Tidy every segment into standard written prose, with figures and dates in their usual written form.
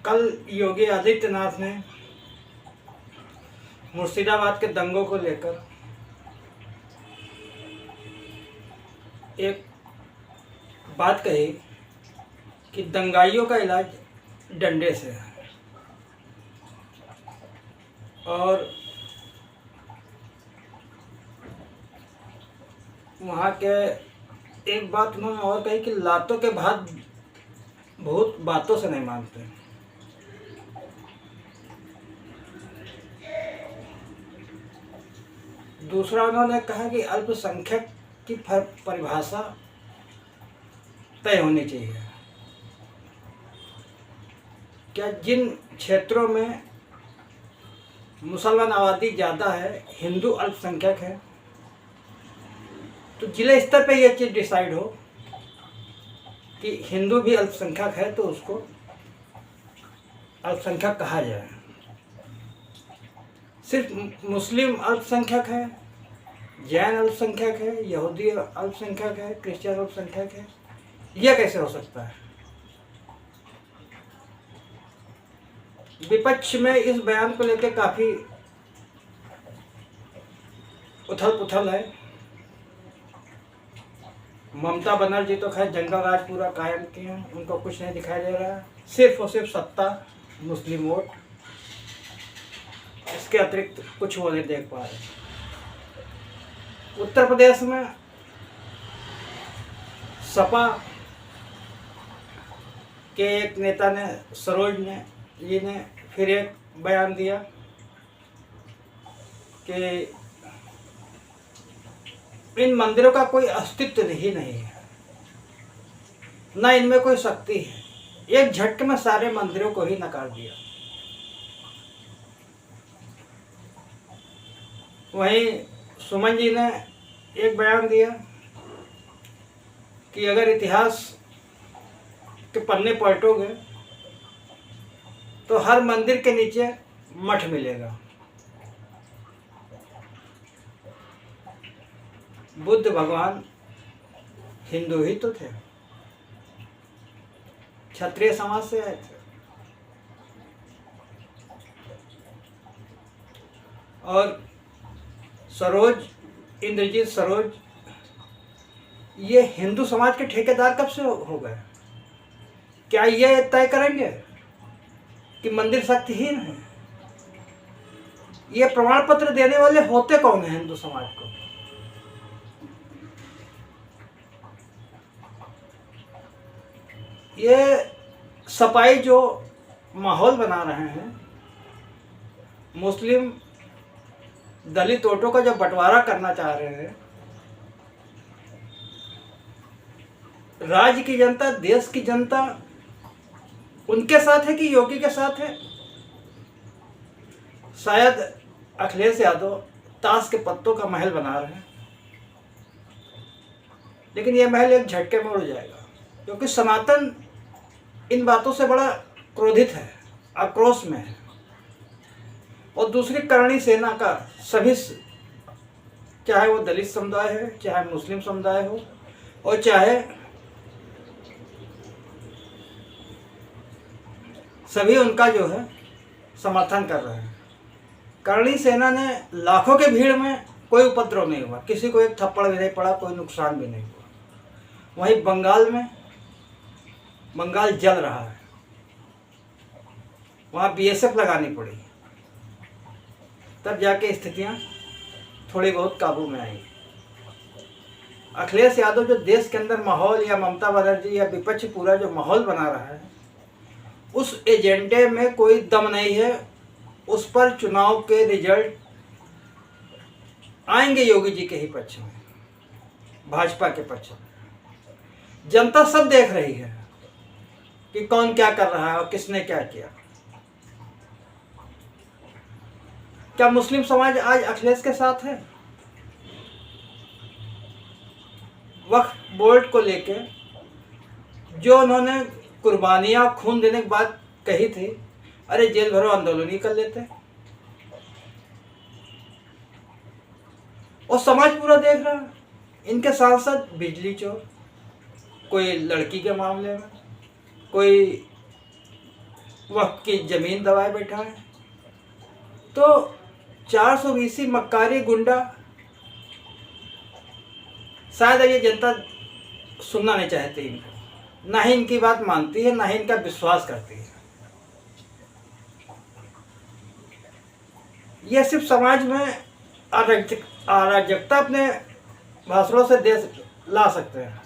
कल योगी आदित्यनाथ ने मुर्शिदाबाद के दंगों को लेकर एक बात कही कि दंगाइयों का इलाज डंडे से है। और वहाँ के एक बात उन्होंने और कही कि लातों के बाद भूत बातों से नहीं मानते। दूसरा उन्होंने कहा कि अल्पसंख्यक की परिभाषा तय होनी चाहिए। क्या जिन क्षेत्रों में मुसलमान आबादी ज़्यादा है, हिंदू अल्पसंख्यक है, तो जिले स्तर पे यह चीज़ डिसाइड हो कि हिंदू भी अल्पसंख्यक है तो उसको अल्पसंख्यक कहा जाए। सिर्फ मुस्लिम अल्पसंख्यक है, जैन अल्पसंख्यक है, यहूदी अल्पसंख्यक है, क्रिश्चियन अल्पसंख्यक है, यह कैसे हो सकता है? विपक्ष में इस बयान को लेकर काफ़ी उथल पुथल है। ममता बनर्जी तो खैर जंगल राज पूरा कायम किए हैं, उनको कुछ नहीं दिखाई दे रहा है, सिर्फ और सिर्फ सत्ता, मुस्लिम वोट, इसके अतिरिक्त कुछ वो नहीं देख पा रहे। उत्तर प्रदेश में सपा के एक नेता ने, सरोज ने जी ने फिर एक बयान दिया कि इन मंदिरों का कोई अस्तित्व ही नहीं है, ना इनमें कोई शक्ति है। एक झटके में सारे मंदिरों को ही नकार दिया। वहीं सुमन जी ने एक बयान दिया कि अगर इतिहास के पन्ने पलटोगे तो हर मंदिर के नीचे मठ मिलेगा। बुद्ध भगवान हिंदू ही तो थे, क्षत्रिय समाज से आए थे। और सरोज, इंद्रजीत सरोज, ये हिंदू समाज के ठेकेदार कब से हो गए? क्या ये तय करेंगे कि मंदिर शक्तिहीन है? ये प्रमाण पत्र देने वाले होते कौन है हिंदू समाज को? ये सपाई जो माहौल बना रहे हैं, मुस्लिम दलित वोटों का जब बंटवारा करना चाह रहे हैं, राज्य की जनता, देश की जनता उनके साथ है कि योगी के साथ है? शायद अखिलेश यादव ताश के पत्तों का महल बना रहे हैं, लेकिन यह महल एक झटके में उड़ जाएगा, क्योंकि सनातन इन बातों से बड़ा क्रोधित है, आक्रोश में है। और दूसरी करणी सेना का सभी, चाहे वो दलित समुदाय है, चाहे मुस्लिम समुदाय हो, और चाहे सभी उनका जो है समर्थन कर रहे हैं। करणी सेना ने लाखों के भीड़ में कोई उपद्रव नहीं हुआ, किसी को एक थप्पड़ भी नहीं पड़ा, कोई नुकसान भी नहीं हुआ। वहीं बंगाल में, बंगाल जल रहा है, वहाँ बीएसएफ लगानी पड़ी, तब जाके स्थितियाँ थोड़ी बहुत काबू में आई। अखिलेश यादव जो देश के अंदर माहौल, या ममता बनर्जी या विपक्ष पूरा जो माहौल बना रहा है, उस एजेंडे में कोई दम नहीं है। उस पर चुनाव के रिजल्ट आएंगे योगी जी के ही पक्ष में, भाजपा के पक्ष में। जनता सब देख रही है कि कौन क्या कर रहा है और किसने क्या किया। क्या मुस्लिम समाज आज अखिलेश के साथ है? वक्फ बोर्ड को लेके जो उन्होंने कुर्बानियां, खून देने की बात कही थी, अरे जेल भरो आंदोलन ही कर लेते। और समाज पूरा देख रहा है, इनके सांसद बिजली चोर, कोई लड़की के मामले में, कोई वक्त की ज़मीन दबाए बैठा है। तो 420 मक्कारी गुंडा, शायद ये जनता सुनना नहीं चाहती इनको, ना ही इनकी बात मानती है, ना ही इनका विश्वास करती है। ये सिर्फ समाज में अराजकता अपने भाषणों से दे ला सकते हैं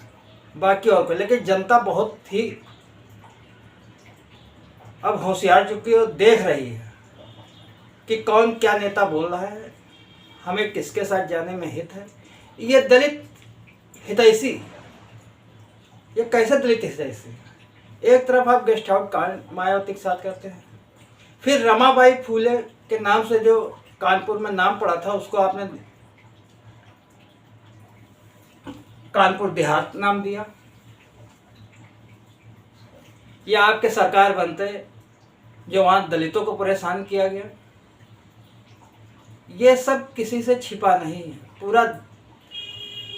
बाकी और को, लेकिन जनता बहुत ही अब होशियार चुकी है और देख रही है कि कौन क्या नेता बोल रहा है, हमें किसके साथ जाने में हित है। ये दलित हितैषी, ये कैसे दलित हितैषी? एक तरफ आप गेस्ट हाउस मायावती के साथ करते हैं, फिर रमाबाई फूले के नाम से जो कानपुर में नाम पड़ा था उसको आपने कानपुर देहात नाम दिया, या आपके सरकार बनते जो वहाँ दलितों को परेशान किया गया। ये सब किसी से छिपा नहीं है, पूरा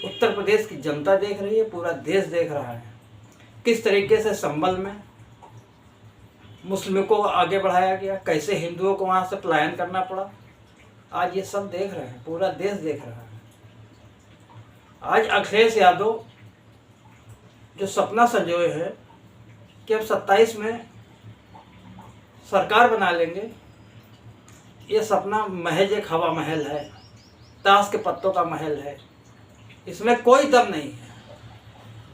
उत्तर प्रदेश की जनता देख रही है, पूरा देश देख रहा है किस तरीके से संभल में मुस्लिमों को आगे बढ़ाया गया, कैसे हिंदुओं को वहाँ से पलायन करना पड़ा। आज ये सब देख रहे हैं, पूरा देश देख रहा है। आज अखिलेश यादव जो सपना संजोए है कि अब 27 में सरकार बना लेंगे, ये सपना महज एक हवा महल है, ताश के पत्तों का महल है, इसमें कोई दम नहीं है।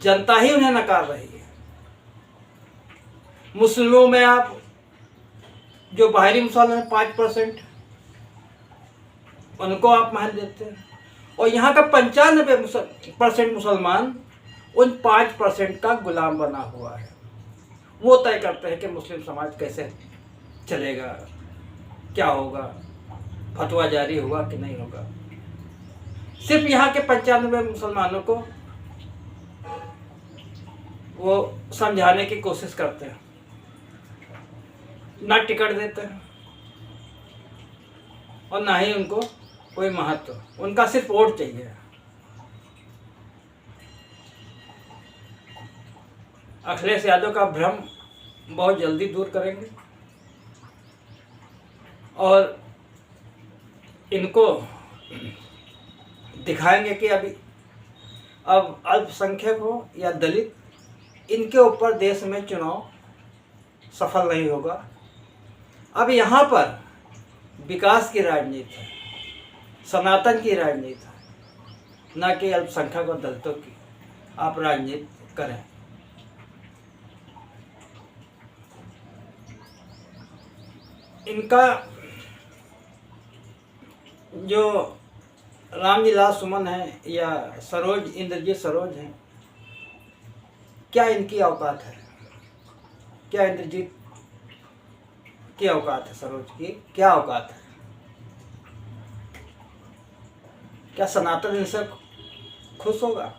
जनता ही उन्हें नकार रही है। मुस्लिमों में आप जो बाहरी मुसलमान हैं 5%, उनको आप महल देते हैं, और यहाँ का 95% मुसलमान उन 5% का गुलाम बना हुआ है। वो तय करते हैं कि मुस्लिम समाज कैसे चलेगा, क्या होगा, फतवा जारी होगा कि नहीं होगा। सिर्फ यहाँ के 95 मुसलमानों को वो समझाने की कोशिश करते हैं, ना टिकट देते हैं और ना ही उनको कोई महत्व, उनका सिर्फ वोट चाहिए। अखिलेश यादव का भ्रम बहुत जल्दी दूर करेंगे और इनको दिखाएंगे कि अब अल्पसंख्यक हो या दलित, इनके ऊपर देश में चुनाव सफल नहीं होगा। अब यहाँ पर विकास की राजनीति है, सनातन की राजनीति है, ना कि अल्पसंख्यक और दलितों की आप राजनीति करें। इनका जो रामजी लाल सुमन है या सरोज इंद्रजीत सरोज हैं, क्या इनकी औकात है? क्या इंद्रजीत की औकात है? सरोज की क्या औकात है? क्या सनातन इनसे खुश होगा?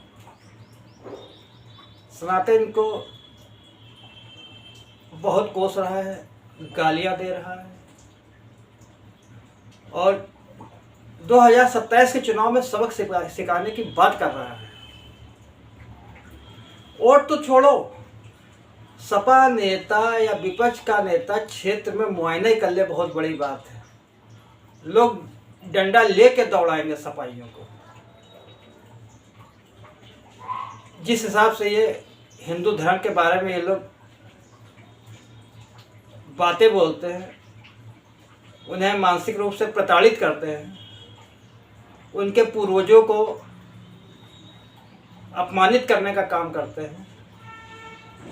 सनातन इनको बहुत कोस रहा है, गालियां दे रहा है, और 2027 के चुनाव में सबक सिखाने की बात कर रहा है। वोट तो छोड़ो, सपा नेता या विपक्ष का नेता क्षेत्र में मुआयना ही कर ले, बहुत बड़ी बात है। लोग डंडा लेके दौड़ाएंगे सपाइयों को। जिस हिसाब से ये हिंदू धर्म के बारे में ये लोग बातें बोलते हैं, उन्हें मानसिक रूप से प्रताड़ित करते हैं, उनके पूर्वजों को अपमानित करने का काम करते हैं,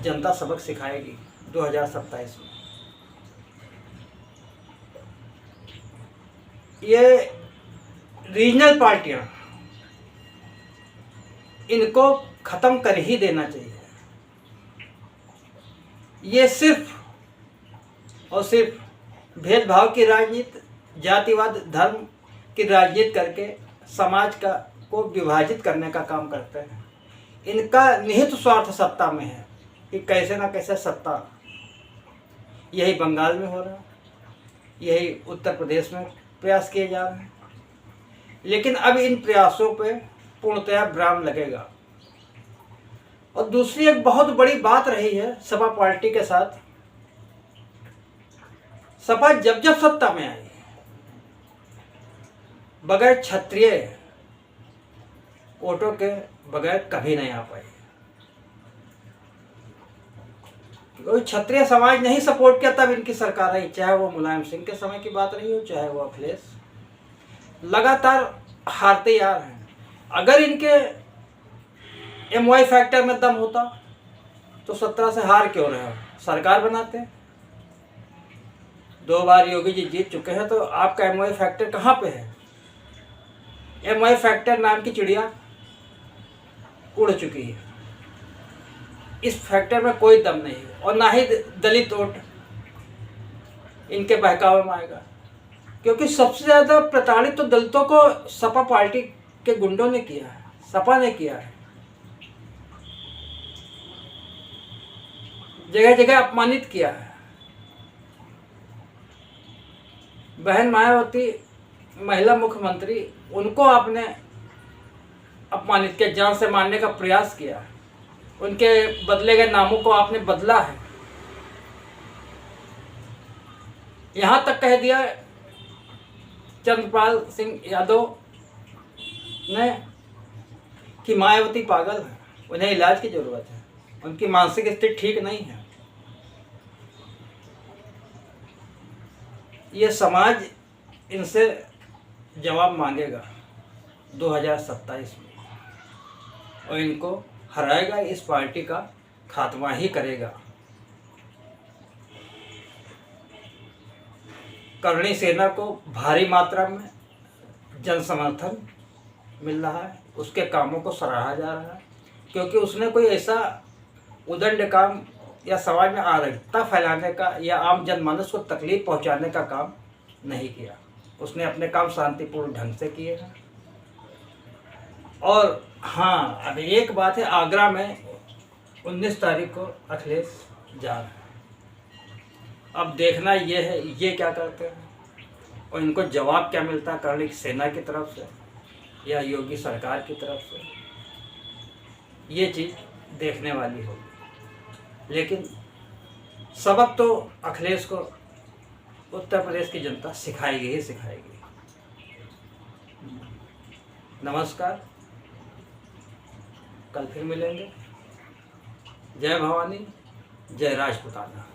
जनता सबक सिखाएगी 2027 में। ये रीजनल पार्टियां, इनको ख़त्म कर ही देना चाहिए। ये सिर्फ और सिर्फ भेदभाव की राजनीति, जातिवाद, धर्म की राजनीति करके समाज को विभाजित करने का काम करते हैं। इनका निहित स्वार्थ सत्ता में है कि कैसे ना कैसे सत्ता, यही बंगाल में हो रहा है, यही उत्तर प्रदेश में प्रयास किए जा रहे हैं, लेकिन अब इन प्रयासों पे पूर्णतया विराम लगेगा। और दूसरी एक बहुत बड़ी बात रही है सपा पार्टी के साथ सपा जब जब सत्ता में आई, बगैर क्षत्रिय वोटों के बगैर कभी नहीं आ पाई। कोई क्षत्रिय समाज नहीं सपोर्ट किया तब इनकी सरकार आई, चाहे वो मुलायम सिंह के समय की बात रही हो, चाहे वो अखिलेश, लगातार हारते आ रहे हैं। अगर इनके MY फैक्टर में दम होता तो 17 से हार क्यों रहे हो, सरकार बनाते। 2 बार योगी जी जीत चुके हैं, तो आपका MY फैक्टर कहाँ पे है? MY फैक्टर नाम की चिड़िया उड़ चुकी है। इस फैक्टर में कोई दम नहीं है, और ना ही दलित वोट इनके बहकावे में आएगा, क्योंकि सबसे ज़्यादा प्रताड़ित तो दलितों को सपा पार्टी के गुंडों ने किया है, सपा ने किया है। जगह जगह अपमानित किया है। बहन मायावती महिला मुख्यमंत्री, उनको आपने अपमानित किया, जान से मारने का प्रयास किया, उनके बदले गए नामों को आपने बदला है। यहाँ तक कह दिया चंद्रपाल सिंह यादव ने कि मायावती पागल है, उन्हें इलाज की जरूरत है, उनकी मानसिक स्थिति ठीक नहीं है। ये समाज इनसे जवाब मांगेगा 2027 में, और इनको हराएगा, इस पार्टी का खात्मा ही करेगा। करणी सेना को भारी मात्रा में जन समर्थन मिल रहा है, उसके कामों को सराहा जा रहा है, क्योंकि उसने कोई ऐसा उदंड काम या समाज में अराजकता फैलाने का या आम जनमानस को तकलीफ पहुंचाने का काम नहीं किया। उसने अपने काम शांतिपूर्ण ढंग से किए हैं। और हाँ, अब एक बात है, आगरा में 19 तारीख को अखिलेश जा रहे हैं। अब देखना ये है ये क्या करते हैं, और इनको जवाब क्या मिलता है करणी सेना की तरफ से या योगी सरकार की तरफ से, ये चीज़ देखने वाली होगी। लेकिन सबक तो अखिलेश को उत्तर प्रदेश की जनता सिखाएगी ही सिखाएगी। नमस्कार, कल फिर मिलेंगे। जय भवानी, जय राजपुताना।